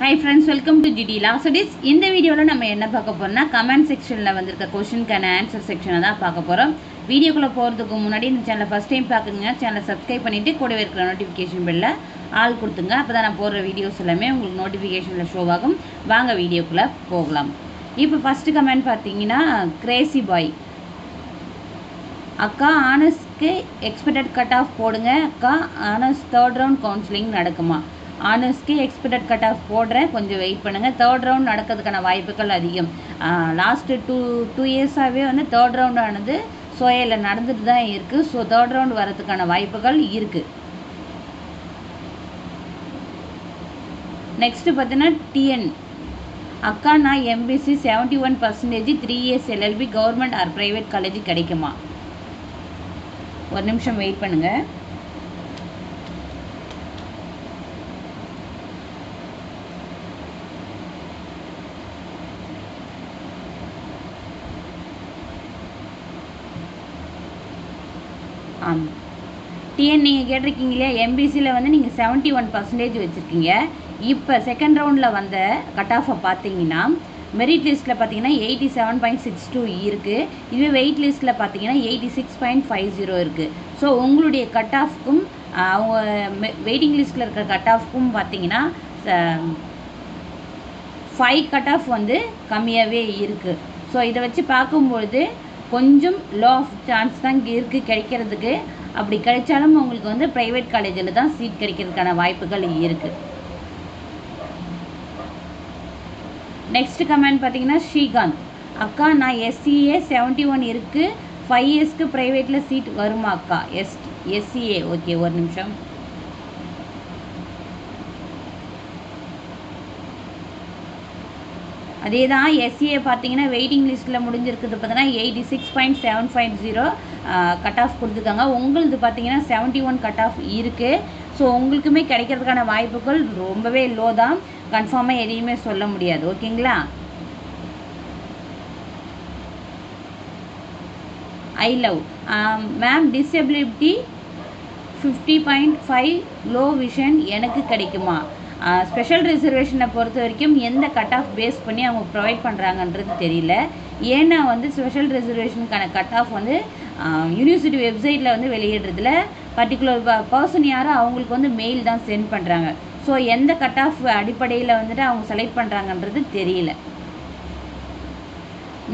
Hi friends, welcome to GD Law Studies. இந்த வீடியோவில் நம்ம என்ன பார்க்க போறோம்னா கமெண்ட் செக்ஷனில் வந்திருக்க கொஸ்டினுக்கான ஆன்சர் செக்ஷனை தான் பார்க்க போகிறோம். வீடியோக்குள்ளே போகிறதுக்கு முன்னாடி இந்த சேனலை ஃபஸ்ட் டைம் பார்க்குறீங்க, சேனலை சப்ஸ்கிரைப் பண்ணிவிட்டு கூடவே இருக்கிற நோட்டிஃபிகேஷன் பெல்லில் ஆல் கொடுத்துங்க. அப்போ தான் நான் போடுற வீடியோஸ் எல்லாமே உங்களுக்கு நோட்டிஃபிகேஷனில் ஷோ ஆகும். வாங்க வீடியோக்குள்ளே போகலாம். இப்போ ஃபஸ்ட்டு கமெண்ட் பார்த்தீங்கன்னா கிரேசி பாய் அக்கா ஆனர்ஸ்க்கு எக்ஸ்பெக்டட் கட் ஆஃப் போடுங்க. அக்கா ஆனர்ஸ் தேர்ட் ரவுண்ட் கவுன்சிலிங் நடக்குமா? ஆனர்ஸ்க்கு எக்ஸ்பெக்டட் கட் ஆஃப் போடுறேன், கொஞ்சம் வெயிட் பண்ணுங்கள். தேர்ட் ரவுண்ட் நடக்கிறதுக்கான வாய்ப்புகள் அதிகம். லாஸ்ட்டு டூ இயர்ஸாகவே வந்து தேர்ட் ரவுண்ட் ஆனது சோயில் நடந்துட்டு தான் இருக்குது. ஸோ தேர்ட் ரவுண்ட் வரதுக்கான வாய்ப்புகள் இருக்குது. நெக்ஸ்ட்டு பார்த்தீங்கன்னா டிஎன் அக்கா நான் MBC 71% 3 years LLB government or private college கிடைக்குமா? ஒரு நிமிஷம் வெயிட் பண்ணுங்கள். டிஎன் நீங்கள் கேட்டிருக்கீங்க இல்லையா, எம்பிசியில் வந்து நீங்கள் 71% வச்சுருக்கீங்க. இப்போ செகண்ட் ரவுண்டில் வந்த கட் ஆஃபை பார்த்தீங்கன்னா மெரிட் லிஸ்ட்டில் பார்த்தீங்கன்னா 87.62 இருக்குது. இதுவே வெயிட் லிஸ்ட்டில் பார்த்தீங்கன்னா 86.50 இருக்குது. ஸோ உங்களுடைய கட் ஆஃப்க்கும் அவங்க வெயிட்டிங் லிஸ்ட்டில் இருக்கிற கட் ஆஃப்க்கும் பார்த்தீங்கன்னா 5 கட் ஆஃப் வந்து கம்மியாகவே இருக்குது. ஸோ இதை வச்சு பார்க்கும்பொழுது கொஞ்சம் லோ ஆஃப் சான்ஸ் தான் இருக்குது கிடைக்கிறதுக்கு. அப்படி கிடைச்சாலும் உங்களுக்கு வந்து ப்ரைவேட் காலேஜில் தான் சீட் கிடைக்கிறதுக்கான வாய்ப்புகள் இருக்குது. நெக்ஸ்ட் கமெண்ட் பார்த்தீங்கன்னா ஸ்ரீகாந்த் அக்கா நான் எஸ்சிஏ 71 இருக்குது, 5 இயர்ஸ்க்கு ப்ரைவேட்டில் சீட் வருமா அக்கா? எஸ்சிஏ ஓகே, ஒரு நிமிஷம். அதே தான் எஸ்சிஏ பார்த்தீங்கன்னா வெயிட்டிங் லிஸ்ட்டில் முடிஞ்சிருக்குது பார்த்தீங்கன்னா 86.750 கட் ஆஃப் கொடுத்துருக்காங்க. உங்களது பார்த்தீங்கன்னா 71 கட் ஆஃப் இருக்குது. ஸோ உங்களுக்குமே கிடைக்கிறதுக்கான வாய்ப்புகள் ரொம்பவே லோ தான். கன்ஃபார்மாக எதையுமே சொல்ல முடியாது. ஓகேங்களா? I love ma'am disability 50.5 low vision எனக்கு கிடைக்குமா? ஸ்பெஷல் ரிசர்வேஷனை பொறுத்த வரைக்கும் எந்த கட் ஆஃப் பேஸ் பண்ணி அவங்க ப்ரொவைட் பண்ணுறாங்கன்றது தெரியல. ஏன்னா வந்து ஸ்பெஷல் ரிசர்வேஷனுக்கான கட் ஆஃப் வந்து யூனிவர்சிட்டி வெப்சைட்டில் வந்து வெளியிடுறதுல பர்டிகுலர் பர்சன் யாரோ அவங்களுக்கு வந்து மெயில் தான் சென்ட் பண்ணுறாங்க. ஸோ எந்த கட் ஆஃப் அடிப்படையில் வந்துட்டு அவங்க செலக்ட் பண்ணுறாங்கன்றது தெரியல.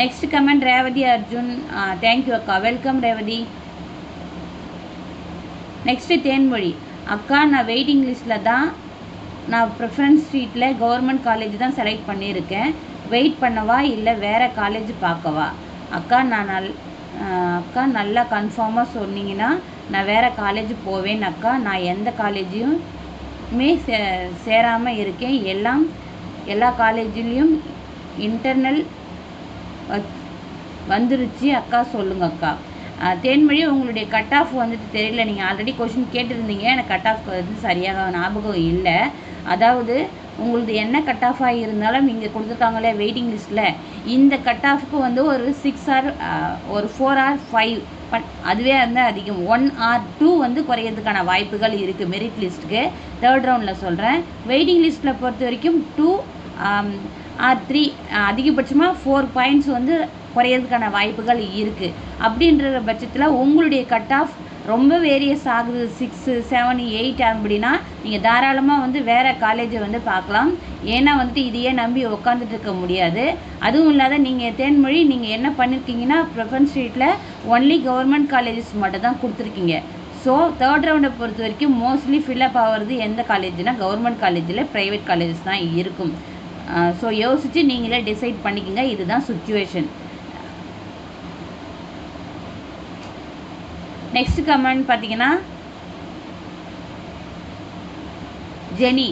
Next comment Revathi Arjun thank you அக்கா, வெல்கம் ரேவதி. நெக்ஸ்ட்டு தேன்மொழி அக்கா நான் வெயிட்டிங் லிஸ்ட்டில் தான், நான் ப்ரிஃபரன்ஸ் ஸ்ட்ரீட்டில் கவர்மெண்ட் காலேஜ் தான் செலக்ட் பண்ணியிருக்கேன். வெயிட் பண்ணவா இல்லை வேறு காலேஜ் பார்க்கவா? அக்கா நான் அக்கா நல்லா கன்ஃபார்மாக சொன்னீங்கன்னா நான் வேறு காலேஜ் போவேன் அக்கா. நான் எந்த காலேஜையுமே சேராமல் இருக்கேன். எல்லா காலேஜ்லேயும் இன்டர்னல் வந்துருச்சு அக்கா, சொல்லுங்க அக்கா. தேன்மொழி உங்களுடைய கட் ஆஃப் வந்துட்டு தெரியல. நீங்கள் ஆல்ரெடி கொஷின் கேட்டிருந்தீங்க, எனக்கு கட் ஆஃப் வந்து சரியாக ஞாபகம் இல்லை. அதாவது உங்களுக்கு என்ன கட் ஆஃபாக இருந்தாலும் இங்கே கொடுத்துருக்காங்களே வெயிட்டிங் லிஸ்ட்டில் இந்த கட் ஆஃப்க்கு வந்து ஒரு 6 or ஒரு 4 or 5 அதுவே வந்து அதிகம். 1 or 2 வந்து குறையிறதுக்கான வாய்ப்புகள் இருக்குது மெரிட் லிஸ்ட்டுக்கு. தேர்ட் ரவுண்டில் சொல்கிறேன். வெயிட்டிங் லிஸ்ட்டில் பொறுத்த வரைக்கும் 2 or 3 அதிகபட்சமாக 4 பாயிண்ட்ஸ் வந்து குறையிறதுக்கான வாய்ப்புகள் இருக்குது. அப்படின்ற பட்சத்தில் உங்களுடைய கட் ஆஃப் ரொம்ப வேரியஸ் ஆகுது, 6, 7, 8 அப்படின்னா நீங்கள் தாராளமாக வந்து வேறு காலேஜை வந்து பார்க்கலாம். ஏன்னா வந்துட்டு இதையே நம்பி உட்காந்துட்டு இருக்க முடியாது. அதுவும் இல்லாத நீங்கள் தேன்மொழி நீங்கள் என்ன பண்ணியிருக்கீங்கன்னா ப்ரிஃபரன்ஸ் ஸ்ட்ரீட்டில் ஒன்லி கவர்மெண்ட் காலேஜஸ் மட்டும் தான் கொடுத்துருக்கீங்க. ஸோ தேர்ட் ரவுண்டை பொறுத்த வரைக்கும் மோஸ்ட்லி ஃபில்லப் ஆகிறது எந்த காலேஜ்னால் கவர்மெண்ட் காலேஜில் ப்ரைவேட் காலேஜஸ் தான் இருக்கும். ஸோ யோசித்து நீங்களே டிசைட் பண்ணிக்கோங்க. இதுதான் சுச்சுவேஷன். நெக்ஸ்ட் கமெண்ட் பார்த்தீங்கன்னா ஜெனி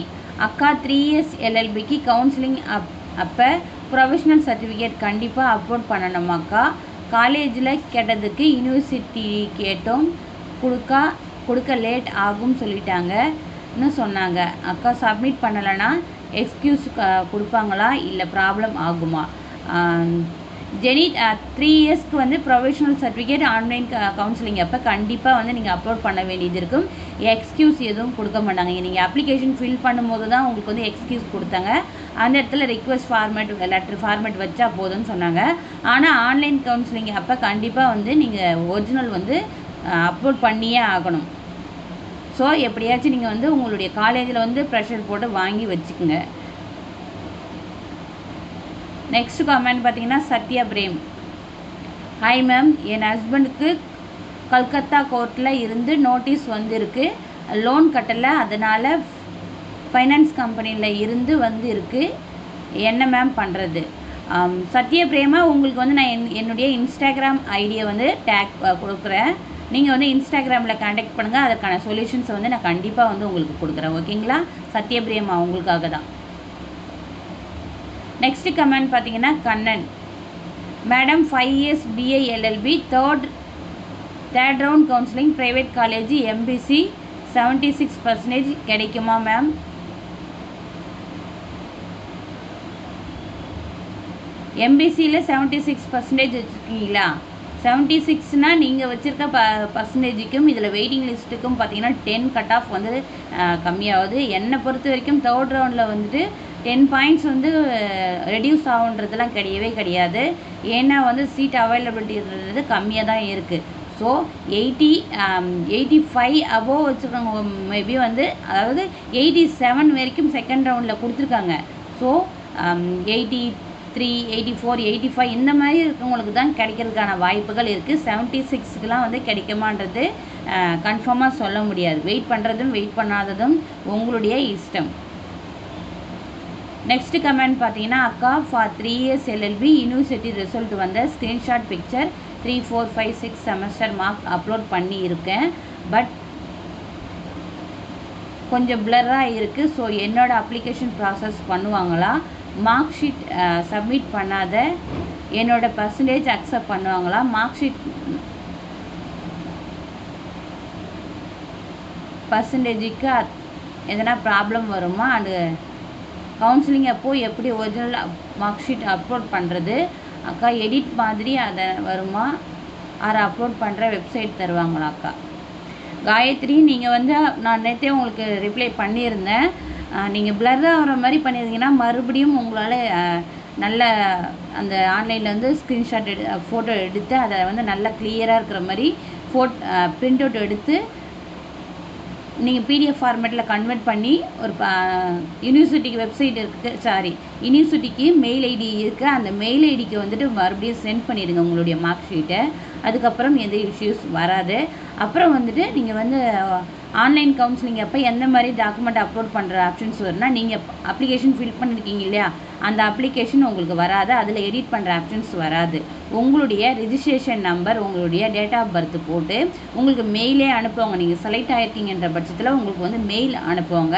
அக்கா 3 years LLBக்கு கவுன்சிலிங் அப்போ ப்ரொஃபஷ்னல் சர்டிஃபிகேட் கண்டிப்பாக அப்லோட் பண்ணணுமாக்கா? காலேஜில் கேட்டதுக்கு யூனிவர்சிட்டி கேட்டோம், கொடுக்க லேட் ஆகும் சொல்லிட்டாங்கன்னு சொன்னாங்க. அக்கா சப்மிட் பண்ணலைன்னா எக்ஸ்கியூஸ் கொடுப்பாங்களா இல்லை ப்ராப்ளம் ஆகுமா? ஜெனித் 3 இயர்ஸ்க்கு வந்து ப்ரொஃபஷனல் சர்டிஃபிகேட் ஆன்லைன் கவுன்சிலிங் அப்போ கண்டிப்பாக வந்து நீங்கள் அப்லோட் பண்ண வேண்டியது இருக்கும். எக்ஸ்கியூஸ் எதுவும் கொடுக்க மாட்டாங்க. நீங்கள் அப்ளிகேஷன் ஃபில் பண்ணும்போது தான் உங்களுக்கு வந்து எக்ஸ்கியூஸ் கொடுத்தாங்க. அந்த இடத்துல ரிக்வெஸ்ட் ஃபார்மேட் லெட்டர் ஃபார்மேட் வச்சா போதும்னு சொன்னாங்க. ஆனால் ஆன்லைன் கவுன்சிலிங் அப்போ கண்டிப்பாக வந்து நீங்கள் ஒரிஜினல் வந்து அப்லோட் பண்ணியே ஆகணும். ஸோ எப்படியாச்சும் நீங்கள் வந்து உங்களுடைய காலேஜில் வந்து ப்ரெஷர் போட்டு வாங்கி வச்சுக்கோங்க. நெக்ஸ்ட் கமெண்ட் பார்த்தீங்கன்னா சத்யா பிரேம். ஹாய் மேம், என் ஹஸ்பண்டுக்கு கல்கத்தா கோர்ட்டில் இருந்து நோட்டீஸ் வந்திருக்கு. லோன் கட்டலை, அதனால் ஃபைனான்ஸ் கம்பெனியில் இருந்து வந்து இருக்குது. என்ன மேம் பண்ணுறது? சத்யா பிரேமா, உங்களுக்கு வந்து நான் என்னுடைய இன்ஸ்டாகிராம் ஐடியை வந்து டேக் கொடுக்குறேன். நீங்கள் வந்து இன்ஸ்டாகிராமில் கான்டாக்ட் பண்ணுங்கள். அதுக்கான சொல்யூஷன்ஸை வந்து நான் கண்டிப்பாக வந்து உங்களுக்கு கொடுக்குறேன். ஓகேங்களா? சத்யா பிரேமா உங்களுக்காக தான். நெக்ஸ்ட் கமெண்ட் பார்த்தீங்கன்னா Kannan. Madam 5 years BA LLB third round counselling private college MBC 76% கிடைக்குமா மேம்? MBCயில் 76% வச்சுருக்கீங்களா? 76னால் நீங்கள் வச்சுருக்க பர்சன்டேஜுக்கும் இதில் வெயிட்டிங் லிஸ்ட்டுக்கும் பார்த்தீங்கன்னா 10 கட் ஆஃப் வந்து கம்மியாகுது. என்னை பொறுத்த வரைக்கும் தேர்ட் ரவுண்டில் வந்துட்டு 10 பாயிண்ட்ஸ் வந்து ரெடியூஸ் ஆகுன்றதுலாம் கிடையாது. ஏன்னா வந்து சீட் அவைலபிலிட்டின்றது கம்மியாக தான் இருக்குது. ஸோ 85 அபோவ் வச்சுருக்கவங்க மேபி வந்து, அதாவது 87 வரைக்கும் செகண்ட் ரவுண்டில் கொடுத்துருக்காங்க. ஸோ 83, 84, 85 இந்த மாதிரி இருக்கவங்களுக்கு தான் கிடைக்கிறதுக்கான வாய்ப்புகள் இருக்குது. 76க்குலாம் வந்து கிடைக்குமான்றது கன்ஃபார்மாக சொல்ல முடியாது. வெயிட் பண்ணுறதும் வெயிட் பண்ணாததும் உங்களுடைய இஷ்டம். நெக்ஸ்ட் கமெண்ட் பார்த்தீங்கன்னா அக்கா for 3 years LLB university result வந்த screenshot picture 3, 4, 5, 6 semester mark upload பண்ணி இருக்கேன். பட் கொஞ்சம் பிளராக இருக்குது. ஸோ என்னோடய அப்ளிகேஷன் ப்ராசஸ் பண்ணுவாங்களா? மார்க் ஷீட் சப்மிட் பண்ணாத என்னோடய பர்சன்டேஜ் அக்செப்ட் பண்ணுவாங்களா? மார்க் ஷீட் பர்சன்டேஜுக்கு எதனா ப்ராப்ளம் வருமா? அண்டு கவுன்சிலிங் அப்போது எப்படி ஒரிஜினல் மார்க் ஷீட் அப்லோட் பண்ணுறது? அக்கா எடிட் மாதிரி அதை வருமா? அதை அப்லோட் பண்ணுற வெப்சைட் தருவாங்களா அக்கா? காயத்ரி, நீங்கள் வந்து நான் நேற்றே உங்களுக்கு ரிப்ளை பண்ணியிருந்தேன். நீங்கள் பிளர் ஆகிற மாதிரி மறுபடியும் உங்களால் நல்ல அந்த ஆன்லைனில் வந்து ஸ்க்ரீன்ஷாட் ஃபோட்டோ எடுத்து அதை வந்து நல்லா கிளியராக இருக்கிற மாதிரி பிரிண்ட் அவுட் எடுத்து நீங்கள் PDF ஃபார்மேட்டில் கன்வெர்ட் பண்ணி ஒரு யூனிவர்சிட்டிக்கு வெப்சைட் இருக்குது, யூனிவர்சிட்டிக்கு மெயில் ஐடி இருக்குது. அந்த மெயில் ஐடிக்கு வந்துட்டு மறுபடியும் சென்ட் பண்ணிடுங்க உங்களுடைய மார்க் ஷீட்டை. அதுக்கப்புறம் எந்த இஷ்யூஸ் வராது. அப்புறம் வந்துட்டு நீங்கள் வந்து ஆன்லைன் கவுன்சிலிங் அப்போ எந்த மாதிரி டாக்குமெண்ட் அப்லோட் பண்ணுற ஆப்ஷன்ஸ் வரும்னா, நீங்கள் அப்ளிகேஷன் ஃபில் பண்ணியிருக்கீங்க இல்லையா, அந்த அப்ளிகேஷன் உங்களுக்கு வராது. அதில் எடிட் பண்ணுற ஆப்ஷன்ஸ் வராது. உங்களுடைய ரிஜிஸ்ட்ரேஷன் நம்பர், உங்களுடைய டேட் ஆஃப் பர்த் போட்டு உங்களுக்கு மெயிலே அனுப்புவாங்க. நீங்கள் செலக்ட் ஆகிருக்கீங்கன்ற பட்சத்தில் உங்களுக்கு வந்து மெயில் அனுப்புவாங்க.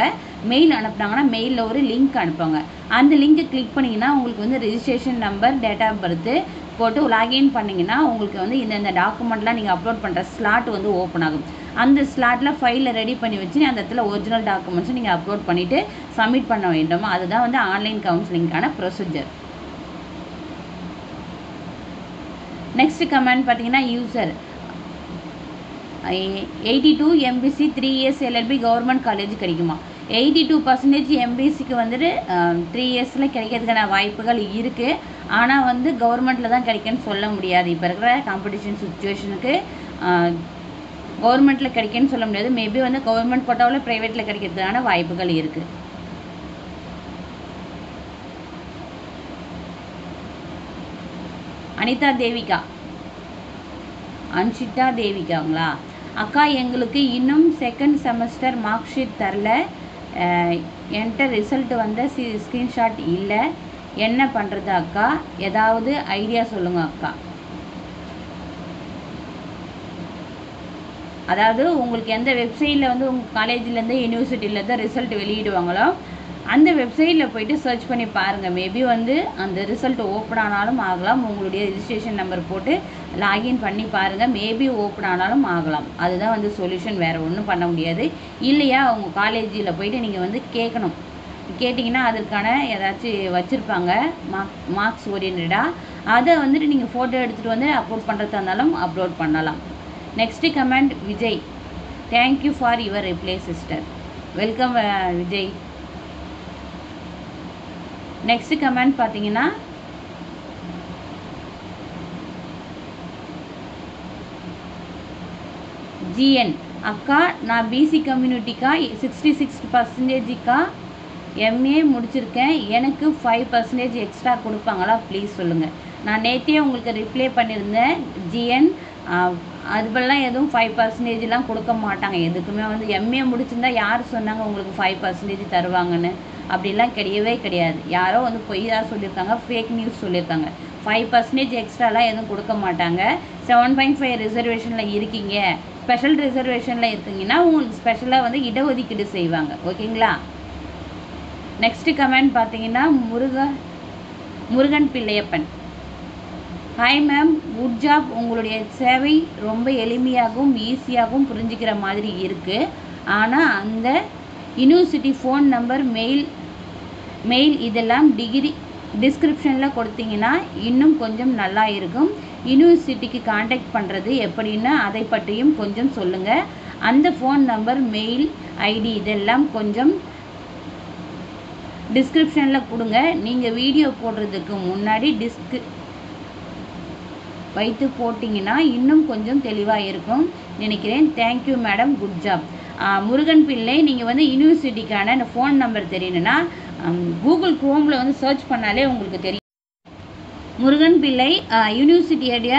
மெயில் அனுப்புனாங்கன்னா மெயிலில் ஒரு லிங்க் அனுப்புவாங்க. அந்த லிங்க்கை கிளிக் பண்ணிங்கன்னா உங்களுக்கு வந்து registration number, date of birth போட்டு லாகின் பண்ணிங்கன்னா உங்களுக்கு வந்து இந்த டாக்குமெண்ட்லாம் நீங்கள் அப்லோட் பண்ணுற ஸ்லாட் வந்து ஓப்பன் ஆகும். அந்த ஸ்லாட்டில் ஃபைலை ரெடி பண்ணி வச்சு அந்த இடத்துல ஒரிஜினல் டாக்குமெண்ட்ஸை நீங்கள் அப்லோட் பண்ணிவிட்டு சப்மிட் பண்ண வேண்டும். அதுதான் வந்து ஆன்லைன் கவுன்சிலிங்கான ப்ரொசீஜர். நெக்ஸ்ட் கமெண்ட் பார்த்தீங்கன்னா user 82 MBC 3 years LLB government college கிடைக்குமா? 82% MBCக்கு வந்துட்டு 3 இயர்ஸில் கிடைக்கிறதுக்கான வாய்ப்புகள் இருக்குது. ஆனால் வந்து கவர்மெண்ட்டில் தான் கிடைக்குன்னு சொல்ல முடியாது. இப்போ இருக்கிற காம்படிஷன் சுச்சுவேஷனுக்கு கவர்மெண்ட்டில் கிடைக்குன்னு சொல்ல முடியாது. மேபி வந்து கவர்மெண்ட் கோட்டாவில் ப்ரைவேட்டில் கிடைக்கிறதுக்கான வாய்ப்புகள் இருக்குது. அன்ஷிதா தேவிகாங்களா? அக்கா, எங்களுக்கு இன்னும் செகண்ட் செமஸ்டர் மார்க் ஷீட் தரல. என்கிட்ட ரிசல்ட் வந்த ஸ்க்ரீன்ஷாட் இல்லை. என்ன பண்ணுறது அக்கா? ஏதாவது ஐடியா சொல்லுங்கள் அக்கா. அதாவது உங்களுக்கு எந்த வெப்சைட்டில் வந்து உங்கள் காலேஜ்லேருந்து யூனிவர்சிட்டியிலேருந்து ரிசல்ட் வெளியிடுவாங்களோ அந்த வெப்சைட்டில் போய்ட்டு சர்ச் பண்ணி பாருங்கள். மேபி வந்து அந்த ரிசல்ட் ஓப்பன் ஆனாலும் ஆகலாம். உங்களுடைய ரிஜிஸ்ட்ரேஷன் நம்பர் போட்டு லாகின் பண்ணி பாருங்கள். மேபி ஓப்பன் ஆனாலும் ஆகலாம். அதுதான் வந்து சொல்யூஷன், வேறு ஒன்றும் பண்ண முடியாது. இல்லையா உங்கள் காலேஜில் போய்ட்டு நீங்கள் வந்து கேட்கணும். கேட்டிங்கன்னா அதற்கான ஏதாச்சும் வச்சுருப்பாங்க மார்க்ஸ் ஓரியன்டாக. அதை வந்துட்டு நீங்கள் ஃபோட்டோ எடுத்துகிட்டு வந்து அப்லோட் பண்ணுறதா இருந்தாலும் அப்லோட் பண்ணலாம். Next comment Vijay, thank you for your reply sister. Welcome Vijay. Next comment பார்த்தீங்கன்னா ஜிஎன், அக்கா நான் பிசி கம்யூனிட்டிக்கா 66%க்கா எம்ஏ முடிச்சிருக்கேன், எனக்கு 5% எக்ஸ்ட்ரா கொடுப்பாங்களா ப்ளீஸ் சொல்லுங்கள். நான் நேற்றே உங்களுக்கு ரிப்ளை பண்ணியிருந்தேன் ஜிஎன். அதுபெல்லாம் எதுவும் 5%லாம் கொடுக்க மாட்டாங்க எதுக்குமே. வந்து எம்ஏ முடிச்சிருந்தா யார் சொன்னாங்க உங்களுக்கு 5% தருவாங்கன்னு? அப்படிலாம் கிடையவே கிடையாது. யாரோ வந்து பொய்யா சொல்லியிருக்காங்க, ஃபேக் நியூஸ் சொல்லியிருக்காங்க. 5% எக்ஸ்ட்ராலாம் எதுவும் கொடுக்க மாட்டாங்க. 7.5 ரிசர்வேஷனில் இருக்கீங்க, ஸ்பெஷல் ரிசர்வேஷனில் இருக்கீங்கன்னா உங்களுக்கு ஸ்பெஷலாக வந்து இடஒதுக்கீடு செய்வாங்க. ஓகேங்களா? நெக்ஸ்ட்டு கமெண்ட் பார்த்தீங்கன்னா Murugan Pillaiyappan, hi ma'am, good job. உங்களுடைய சேவை ரொம்ப எளிமையாகவும் ஈஸியாகவும் புரிஞ்சுக்கிற மாதிரி இருக்குது. ஆனால் அந்த யூனிவர்சிட்டி ஃபோன் நம்பர், மெயில் இதெல்லாம் டிஸ்கிரிப்ஷனில் கொடுத்தீங்கன்னா இன்னும் கொஞ்சம் நல்லா இருக்கும். யூனிவர்சிட்டிக்கு காண்டாக்ட் பண்ணுறது எப்படின்னு அதை பற்றியும் கொஞ்சம் சொல்லுங்கள். அந்த ஃபோன் நம்பர், மெயில் ஐடி இதெல்லாம் கொஞ்சம் டிஸ்கிரிப்ஷனில் கொடுங்க. நீங்கள் வீடியோ போடுறதுக்கு முன்னாடி வைத்து போட்டிங்கன்னா இன்னும் கொஞ்சம் தெளிவாக இருக்கும் நினைக்கிறேன். Thank you madam, good job. Murugan பிள்ளை, நீங்கள் வந்து யூனிவர்சிட்டிக்கான இந்த ஃபோன் நம்பர் தெரியணுன்னா கூகுள் குரோமில் வந்து சர்ச் பண்ணாலே உங்களுக்கு தெரியும். முருகன் பிள்ளை, யூனிவர்சிட்டியோடைய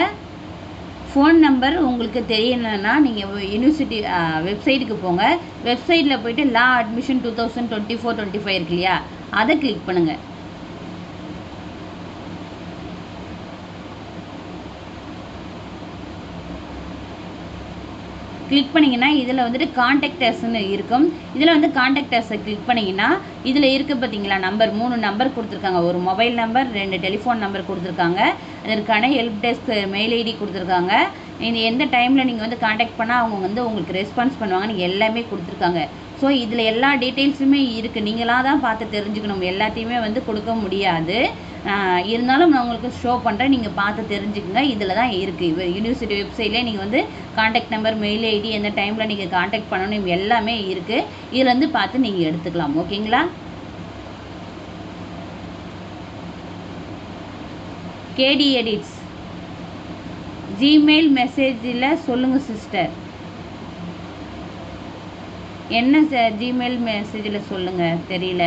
ஃபோன் நம்பர் உங்களுக்கு தெரியணுன்னா நீங்கள் யூனிவர்சிட்டி வெப்சைட்டுக்கு போங்க. வெப்சைட்டில் போய்ட்டு லா அட்மிஷன் 2024-25 இருக்கு இல்லையா, அதை கிளிக் பண்ணுங்கள். கிளிக் பண்ணிங்கன்னா இதில் வந்துட்டு காண்டாக்டர்ஸ்ன்னு இருக்கும். இதில் வந்து காண்டாக்டர்ஸை கிளிக் பண்ணிங்கன்னா இதில் இருக்க பார்த்தீங்களா நம்பர், 3 நம்பர் கொடுத்துருக்காங்க. ஒரு மொபைல் நம்பர், 2 டெலிஃபோன் நம்பர் கொடுத்துருக்காங்க. அதற்கான ஹெல்ப் டெஸ்க் மெயில் ஐடி கொடுத்துருக்காங்க. இது எந்த டைமில் நீங்கள் வந்து காண்டாக்ட் பண்ணால் அவங்க வந்து உங்களுக்கு ரெஸ்பான்ஸ் பண்ணுவாங்கன்னு எல்லாமே கொடுத்துருக்காங்க. ஸோ இதில் எல்லா டீட்டெயில்ஸுமே இருக்குது. நீங்களாக தான் பார்த்து தெரிஞ்சுக்கணும். எல்லாத்தையுமே வந்து கொடுக்க முடியாது. இருந்தாலும் நான் உங்களுக்கு ஷோ பண்ணுறேன், நீங்கள் பார்த்து தெரிஞ்சுக்கோங்க. இதில் தான் இருக்குது. யூனிவர்சிட்டி வெப்சைட்லேயே நீங்கள் வந்து காண்டாக்ட் நம்பர், மெயில் ஐடி, எந்த டைமில் நீங்கள் காண்டாக்ட் பண்ணணும் எல்லாமே இருக்குது. இதில் வந்து பார்த்து நீங்கள் எடுத்துக்கலாம். ஓகேங்களா? கேடி எடிட்ஸ், ஜிமெயில் மெசேஜில் சொல்லுங்கள் சிஸ்டர். என்ன ஜிமெயில் மெசேஜில் சொல்லுங்கள் தெரியல.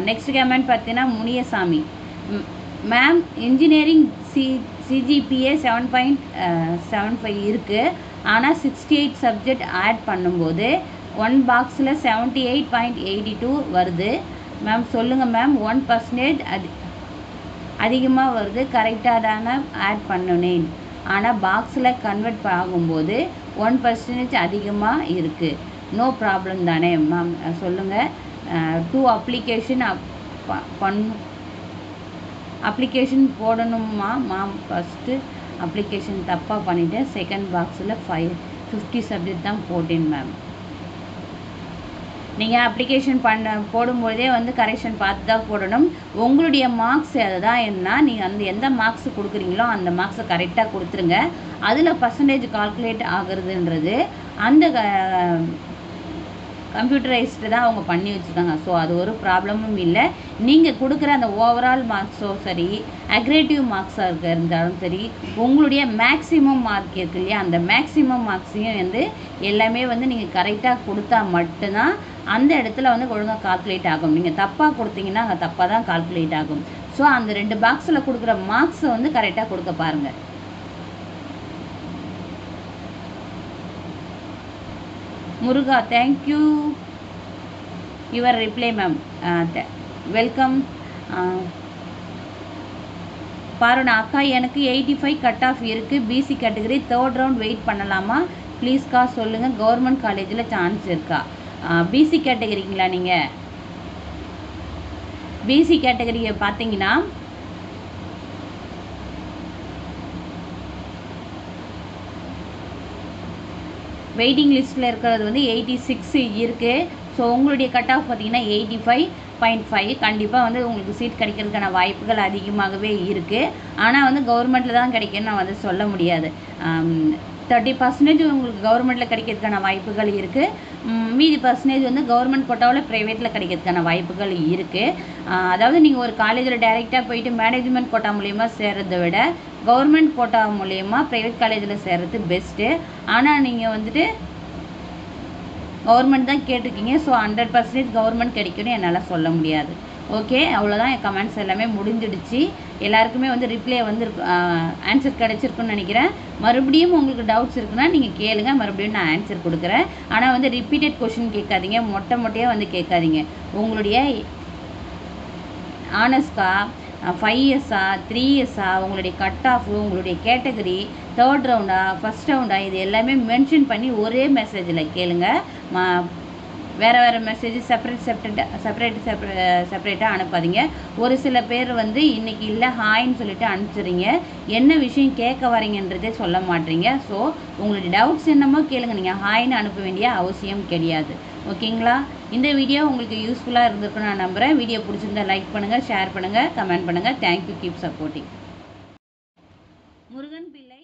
நெக்ஸ்ட் கமெண்ட் பார்த்தீங்கன்னா முனியசாமி, மேம் இன்ஜினியரிங் சிஜிபிஏ 7.75 இருக்குது. ஆனால் 68 சப்ஜெக்ட் ஆட் பண்ணும்போது 1 பாக்ஸில் 78.82 வருது. மேம் சொல்லுங்கள் மேம், 1% அதிகமாக வருது. கரெக்டாக தானே ஆட் பண்ணினேன், ஆனால் பாக்ஸில் கன்வெர்ட் ஆகும்போது 1% அதிகமாக இருக்குது. நோ ப்ராப்ளம் தானே மேம்? சொல்லுங்கள். 2 அப்ளிகேஷன் போடணுமா மேம்? ஃபஸ்ட்டு அப்ளிகேஷன் தப்பாக பண்ணிவிட்டேன். செகண்ட் பாக்ஸில் 50 சப்ஜெக்ட் தான் போட்டேன் மேம். நீங்கள் அப்ளிகேஷன் போடும்போதே வந்து கரெக்ஷன் பார்த்து தான் போடணும். உங்களுடைய மார்க்ஸ் அதுதான். என்ன நீங்கள் அந்த எந்த மார்க்ஸ் கொடுக்குறீங்களோ அந்த மார்க்ஸை கரெக்டாக கொடுத்துருங்க. அதில் பர்சன்டேஜ் கால்குலேட் ஆகுறதுன்றது அந்த கம்ப்யூட்டரைஸ்டு தான் அவங்க பண்ணி வச்சுருக்காங்க. ஸோ அது ஒரு ப்ராப்ளமும் இல்லை. நீங்கள் கொடுக்குற அந்த ஓவரால் மார்க்ஸோ சரி, அக்ரேட்டிவ் மார்க்ஸாக இருந்தாலும் சரி, உங்களுடைய மேக்ஸிமம் மார்க் இருக்கு இல்லையா, அந்த மேக்ஸிமம் மார்க்ஸையும் வந்து எல்லாமே வந்து நீங்கள் கரெக்டாக கொடுத்தா மட்டும்தான் அந்த இடத்துல வந்து ஒழுங்காக கால்குலேட் ஆகும். நீங்கள் தப்பாக கொடுத்தீங்கன்னா அங்கே தப்பாக தான் கால்குலேட் ஆகும். ஸோ அந்த 2 பாக்ஸில் கொடுக்குற மார்க்ஸை வந்து கரெக்டாக கொடுக்க பாருங்கள். முருகா, thank you your reply ma'am. Welcome. பாருண்ணா, அக்கா எனக்கு 85 கட் ஆஃப் இருக்குது. BC category 3rd round wait பண்ணலாமா ப்ளீஸ்க்கா சொல்லுங்கள். கவர்மெண்ட் காலேஜில் சான்ஸ் இருக்கா? பிசி கேட்டகரிங்களா? நீங்கள் பிசி கேட்டகரியை பார்த்தீங்கன்னா வெயிட்டிங் லிஸ்ட்டில் இருக்கிறது வந்து 86 இருக்குது. ஸோ உங்களுடைய கட் ஆஃப் பார்த்தீங்கன்னா 85. 0.5 கண்டிப்பாக வந்து உங்களுக்கு சீட் கிடைக்கிறதுக்கான வாய்ப்புகள் அதிகமாகவே இருக்குது. ஆனால் வந்து கவர்மெண்ட்டில் தான் கிடைக்குன்னு நான் வந்து சொல்ல முடியாது. 30% உங்களுக்கு கவர்மெண்ட்டில் கிடைக்கிறதுக்கான வாய்ப்புகள் இருக்குது. மீதி பர்சன்டேஜ் வந்து கவர்மெண்ட் கோட்டாவில் ப்ரைவேட்டில் கிடைக்கிறதுக்கான வாய்ப்புகள் இருக்குது. அதாவது நீங்கள் ஒரு காலேஜில் டைரெக்டாக போயிட்டு மேனேஜ்மெண்ட் கோட்டா மூலயமா சேர்றதை விட கவர்மெண்ட் கோட்டா மூலயமா ப்ரைவேட் காலேஜில் சேர்றது பெஸ்ட்டு. ஆனால் நீங்கள் வந்துட்டு கவர்மெண்ட் தான் கேட்டிருக்கீங்க. ஸோ 100% கவர்மெண்ட் கிடைக்கும்னு என்னால் சொல்ல முடியாது. ஓகே, அவ்வளோதான். என் கமெண்ட்ஸ் எல்லாமே முடிஞ்சிடுச்சு. எல்லாருக்குமே வந்து ரிப்ளை வந்து ஆன்சர் கிடச்சிருக்குன்னு நினைக்கிறேன். மறுபடியும் உங்களுக்கு டவுட்ஸ் இருக்குன்னா நீங்கள் கேளுங்க, மறுபடியும் நான் ஆன்சர் கொடுக்குறேன். ஆனால் வந்து ரிப்பீட்டட் கொஷின் கேட்காதீங்க, மொட்டையாக வந்து கேட்காதீங்க. உங்களுடைய ஆனஸ்கா 5 இயர்ஸா 3 இயர்ஸா உங்களுடைய கட் ஆஃப், உங்களுடைய கேட்டகரி, 3rd ரவுண்டா 1st ரவுண்டா, இது எல்லாமே மென்ஷன் பண்ணி ஒரே மெசேஜில் கேளுங்க. வேறு மெசேஜ் செப்பரேட்டாக அனுப்பாதீங்க. ஒரு சில பேர் வந்து இன்றைக்கி இல்லை ஹாய்ன்னு சொல்லிட்டு அனுப்பிச்சிடுறீங்க. என்ன விஷயம் கேட்க வரீங்கன்றதே சொல்ல மாட்டீங்க. ஸோ உங்களுடைய டவுட்ஸ் என்னமோ கேளுங்க, நீங்கள் ஹாய்ன்னு அனுப்ப வேண்டிய அவசியம் கிடையாது. ஓகேங்களா? இந்த வீடியோ உங்களுக்கு யூஸ்ஃபுல்லாக இருந்திருக்குன்னு நான் நம்புகிறேன். வீடியோ பிடிச்சிருந்தா லைக் பண்ணுங்கள், ஷேர் பண்ணுங்கள், கமெண்ட் பண்ணுங்கள். தேங்க்யூ. Keep supporting. முருகன் பிள்ளை.